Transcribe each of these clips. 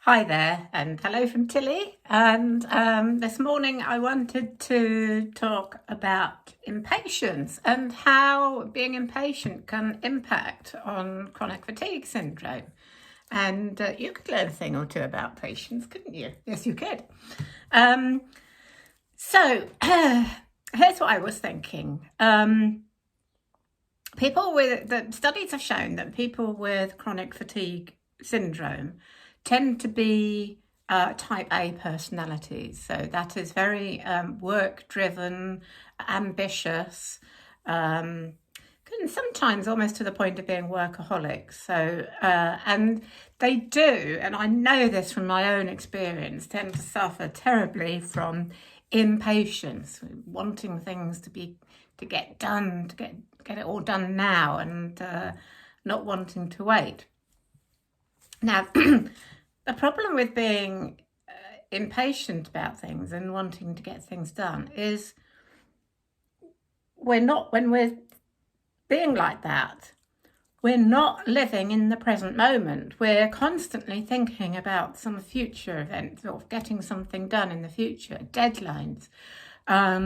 Hi there, and hello from Tilly. And this morning I wanted to talk about impatience and how being impatient can impact on chronic fatigue syndrome. And you could learn a thing or two about patience, couldn't you? Yes, you could. Um, so here's what I was thinking. The studies have shown that people with chronic fatigue syndrome tend to be type A personalities. So that is very work driven, ambitious, and sometimes almost to the point of being workaholics. So, and they do, and I know this from my own experience, tend to suffer terribly from impatience, wanting things to get done, to get it all done now, and not wanting to wait. Now, the problem with being impatient about things and wanting to get things done is when we're being like that, we're not living in the present moment. We're constantly thinking about some future event or getting something done in the future, deadlines. How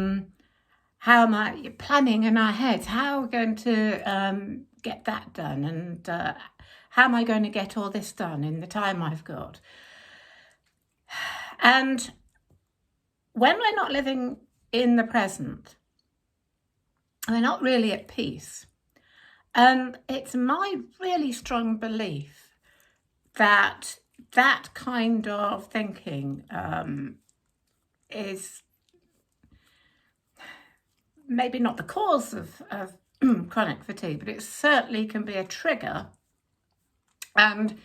am I planning in our heads? How are we going to get that done? And how am I going to get all this done in the time I've got? And when we're not living in the present, we're not really at peace. And it's my really strong belief that that kind of thinking is maybe not the cause of chronic fatigue, but it certainly can be a trigger. And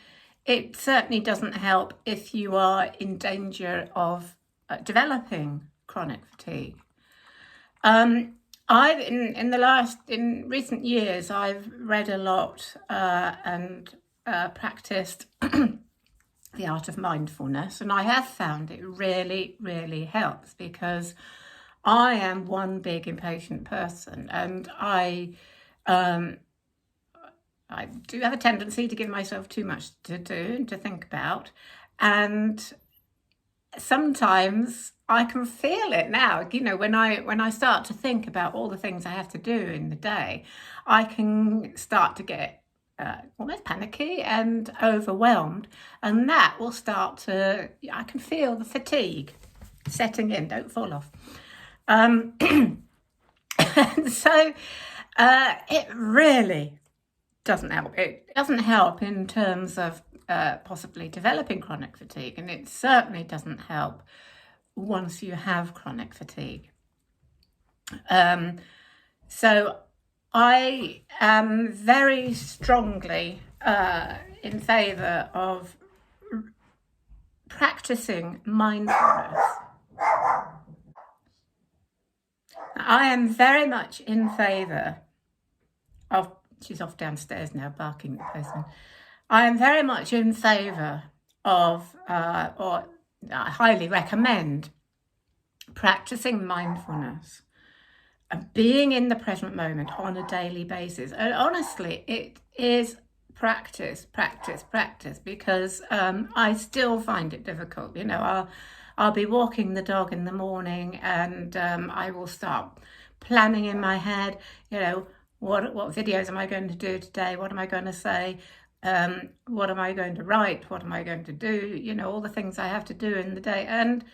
it certainly doesn't help if you are in danger of developing chronic fatigue. In recent years, I've read a lot and practiced the art of mindfulness, and I have found it really, really helps because I am one big impatient person, and I do have a tendency to give myself too much to do and to think about, and sometimes I can feel it now. You know, when I start to think about all the things I have to do in the day, I can start to get almost panicky and overwhelmed, and that will I can feel the fatigue setting in. Don't fall off. And so it really doesn't help. It doesn't help in terms of possibly developing chronic fatigue, and it certainly doesn't help once you have chronic fatigue. So I am very strongly in favour of practicing mindfulness. I am very much in favour of, she's off downstairs now barking at the postman. I am very much in favour of, or I highly recommend, practicing mindfulness and being in the present moment on a daily basis. And honestly, it is practice, because I still find it difficult. You know, I'll be walking the dog in the morning, and I will start planning in my head, you know, what videos am I going to do today? What am I going to say? What am I going to write? What am I going to do? You know, all the things I have to do in the day. And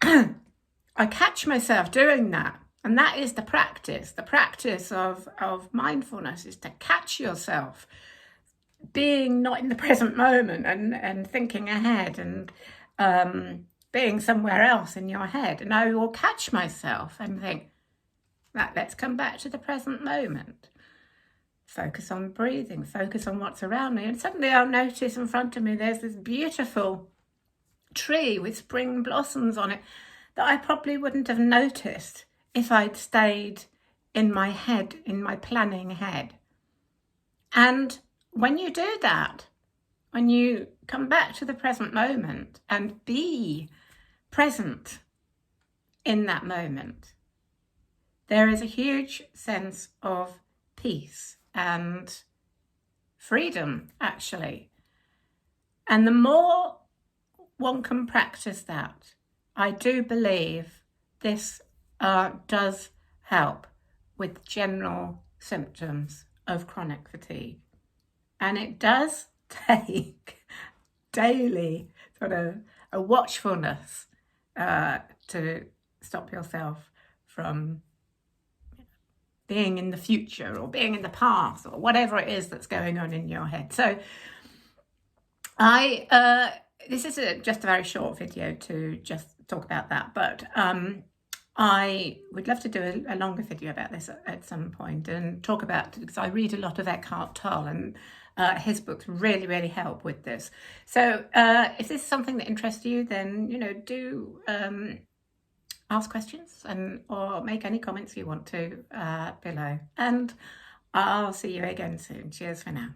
I catch myself doing that. And that is the practice. The practice of mindfulness is to catch yourself being not in the present moment and thinking ahead and being somewhere else in your head. And I will catch myself and think, right, let's come back to the present moment. Focus on breathing, focus on what's around me. And suddenly I'll notice in front of me there's this beautiful tree with spring blossoms on it that I probably wouldn't have noticed if I'd stayed in my head, in my planning head. And when you do that, when you come back to the present moment and be present in that moment, there is a huge sense of peace and freedom, actually. And the more one can practice that, I do believe this does help with general symptoms of chronic fatigue. And it does take daily sort of a watchfulness to stop yourself from being in the future or being in the past or whatever it is that's going on in your head. So this is just a very short video to just talk about that, but I would love to do a longer video about this at some point and talk about, because I read a lot of Eckhart Tolle, and his books really, really help with this. So if this is something that interests you, then, do ask questions or make any comments you want to below. And I'll see you again soon. Cheers for now.